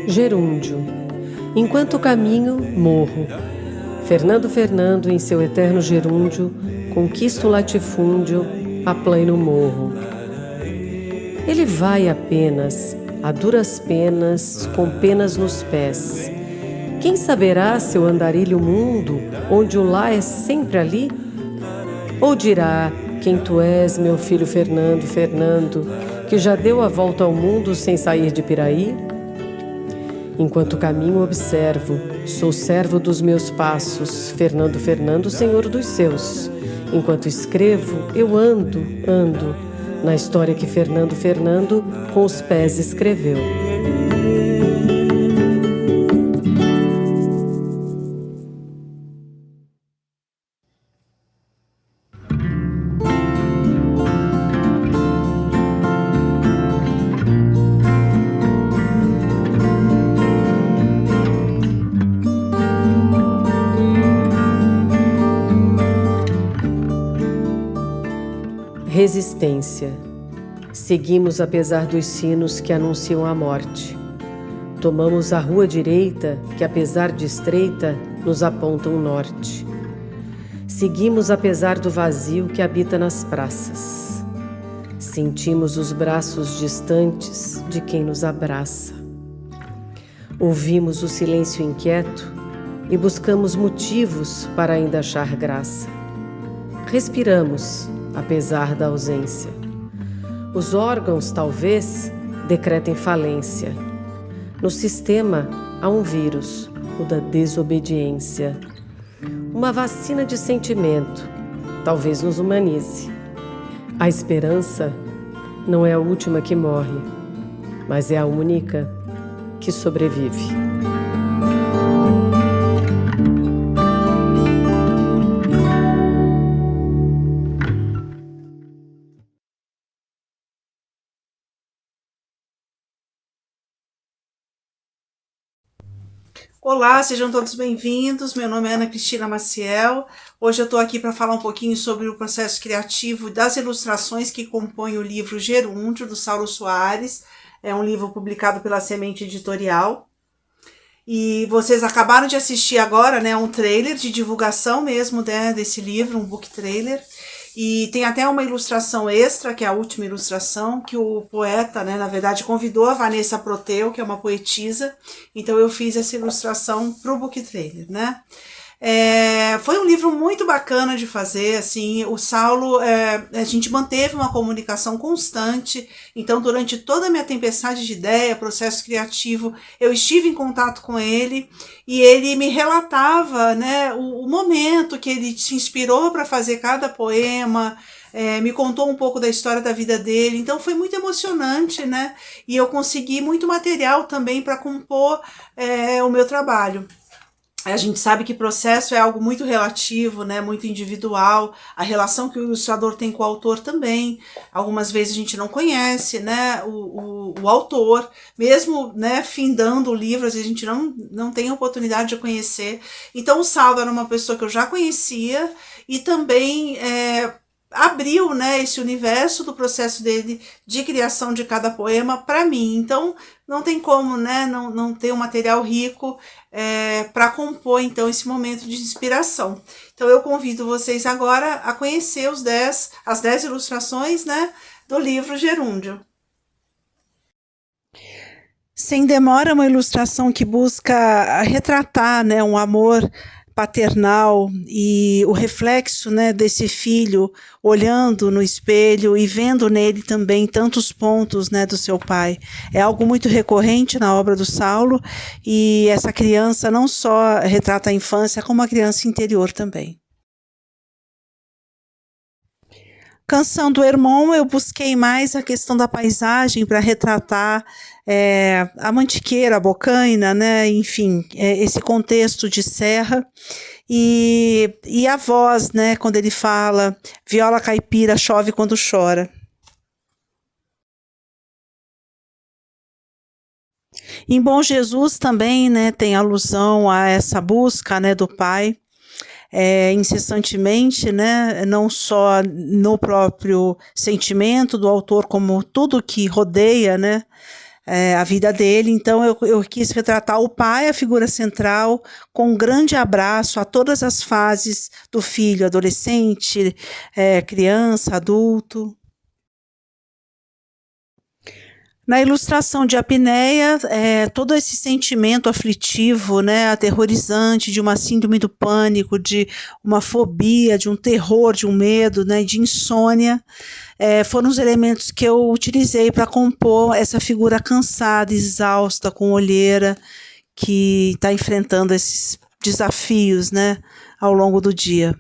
Gerúndio. Enquanto caminho, morro. Fernando, em seu eterno gerúndio, conquista o latifúndio, aplano o morro. Ele vai apenas, a duras penas, com penas nos pés. Quem saberá seu andarilho mundo, onde o lá é sempre ali? Ou dirá, quem tu és, meu filho Fernando, que já deu a volta ao mundo sem sair de Piraí? Enquanto caminho observo, sou servo dos meus passos, Fernando, senhor dos seus. Enquanto escrevo, eu ando, na história que Fernando, com os pés escreveu. Resistência. Seguimos apesar dos sinos que anunciam a morte. Tomamos a rua direita, que apesar de estreita, nos aponta um norte. Seguimos apesar do vazio que habita nas praças. Sentimos os braços distantes de quem nos abraça. Ouvimos o silêncio inquieto e buscamos motivos para ainda achar graça. Respiramos, apesar da ausência. Os órgãos, talvez, decretem falência. No sistema há um vírus, o da desobediência. Uma vacina de sentimento, talvez nos humanize. A esperança não é a última que morre, mas é a única que sobrevive. Olá, sejam todos bem-vindos. Meu nome é Ana Cristina Maciel. Hoje eu estou aqui para falar um pouquinho sobre o processo criativo das ilustrações que compõem o livro Gerúndio, do Saulo Soares. É um livro publicado pela Semente Editorial. E vocês acabaram de assistir agora, né, um trailer de divulgação mesmo, né, desse livro, um book trailer. E tem até uma ilustração extra, que é a última ilustração, que o poeta, né, na verdade, convidou a Vanessa Proteu, que é uma poetisa. Então eu fiz essa ilustração para o book trailer, né? Foi um livro muito bacana de fazer, assim, o Saulo, a gente manteve uma comunicação constante, então durante toda a minha tempestade de ideia, processo criativo, eu estive em contato com ele e ele me relatava, né, o momento que ele se inspirou para fazer cada poema, me contou um pouco da história da vida dele, então foi muito emocionante, né, e eu consegui muito material também para compor o meu trabalho. A gente sabe que processo é algo muito relativo, né, muito individual, a relação que o ilustrador tem com o autor também. Algumas vezes a gente não conhece, né, o autor, mesmo, né, findando o livro, às vezes a gente não tem a oportunidade de conhecer. Então o Saulo era uma pessoa que eu já conhecia e também abriu, né, esse universo do processo dele de criação de cada poema para mim. Então não tem como, né, não ter um material rico para compor então esse momento de inspiração. Então eu convido vocês agora a conhecer as 10 ilustrações, né, do livro Gerúndio. Sem demora, uma ilustração que busca retratar, né, um amor paternal e o reflexo, né, desse filho olhando no espelho e vendo nele também tantos pontos, né, do seu pai. É algo muito recorrente na obra do Saulo e essa criança não só retrata a infância, como a criança interior também. Canção do Hermon, eu busquei mais a questão da paisagem para retratar a mantiqueira, a bocaina, né? Enfim, esse contexto de serra. E a voz, né? Quando ele fala, viola caipira chove quando chora. Em Bom Jesus também, né, tem alusão a essa busca, né, do pai. Incessantemente, né, não só no próprio sentimento do autor, como tudo que rodeia, né, a vida dele. Então eu quis retratar o pai, a figura central, com um grande abraço a todas as fases do filho, adolescente, criança, adulto. Na ilustração de apneia, todo esse sentimento aflitivo, né, aterrorizante, de uma síndrome do pânico, de uma fobia, de um terror, de um medo, né, de insônia, foram os elementos que eu utilizei para compor essa figura cansada, exausta, com olheira, que está enfrentando esses desafios, né, ao longo do dia.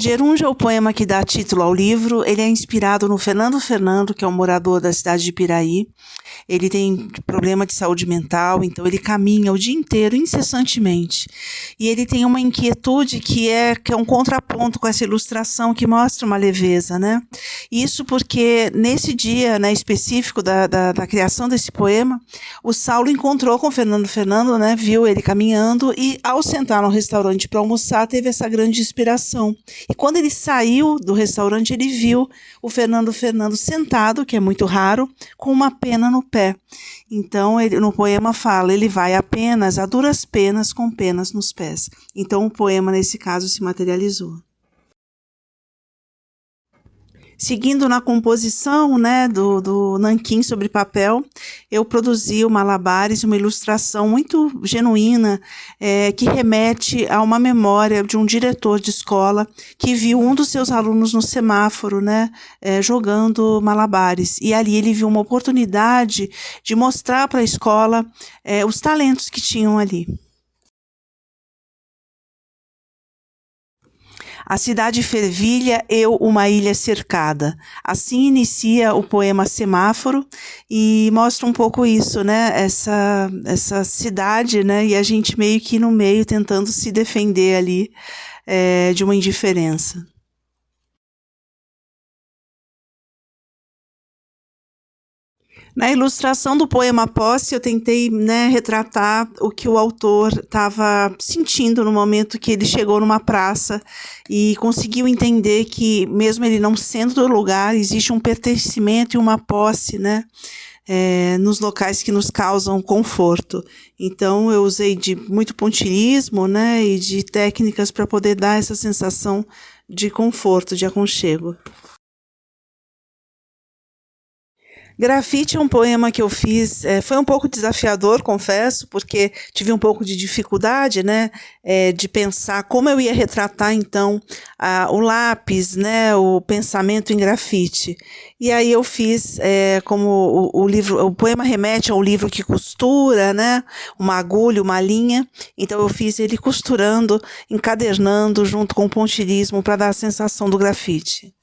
Gerúndio é o poema que dá título ao livro. Ele é inspirado no Fernando Fernando, que é um morador da cidade de Piraí. Ele tem problema de saúde mental, então ele caminha o dia inteiro, incessantemente. E ele tem uma inquietude que é um contraponto com essa ilustração que mostra uma leveza, né? Isso porque nesse dia, né, específico da criação desse poema, o Saulo encontrou com o Fernando Fernando, né, viu ele caminhando e, ao sentar no restaurante para almoçar, teve essa grande inspiração. E quando ele saiu do restaurante, ele viu o Fernando Fernando sentado, que é muito raro, com uma pena no pé. Então, no poema fala, ele vai apenas, a duras penas, com penas nos pés. Então, o poema, nesse caso, se materializou. Seguindo na composição, né, do nanquim sobre papel, eu produzi o Malabares, uma ilustração muito genuína, que remete a uma memória de um diretor de escola que viu um dos seus alunos no semáforo, né, jogando malabares. E ali ele viu uma oportunidade de mostrar para a escola os talentos que tinham ali. A cidade fervilha, eu uma ilha cercada. Assim inicia o poema Semáforo e mostra um pouco isso, né? Essa cidade, né? E a gente meio que no meio tentando se defender ali de uma indiferença. Na ilustração do poema Posse, eu tentei, né, retratar o que o autor estava sentindo no momento que ele chegou numa praça e conseguiu entender que, mesmo ele não sendo do lugar, existe um pertencimento e uma posse, né, nos locais que nos causam conforto. Então, eu usei de muito pontilhismo, né, e de técnicas para poder dar essa sensação de conforto, de aconchego. Grafite é um poema que eu fiz, foi um pouco desafiador, confesso, porque tive um pouco de dificuldade, né, de pensar como eu ia retratar, então, o lápis, né, o pensamento em grafite. E aí eu fiz, como o poema remete ao livro que costura, né, uma agulha, uma linha, então eu fiz ele costurando, encadernando, junto com o pontilhismo, para dar a sensação do grafite.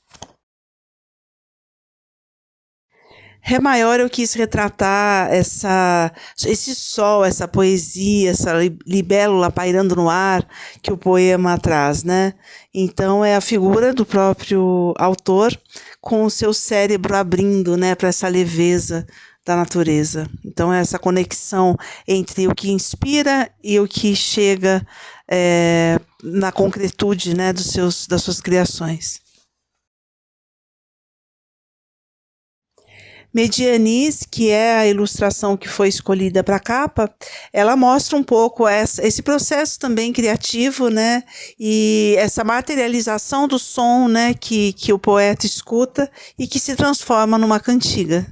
Ré maior eu quis retratar esse sol, essa poesia, essa libélula pairando no ar que o poema traz, né? Então é a figura do próprio autor com o seu cérebro abrindo, né, para essa leveza da natureza. Então é essa conexão entre o que inspira e o que chega na concretude, né, das suas criações. Medianis, que é a ilustração que foi escolhida para a capa, ela mostra um pouco esse processo também criativo, né? E essa materialização do som, né, que o poeta escuta e que se transforma numa cantiga.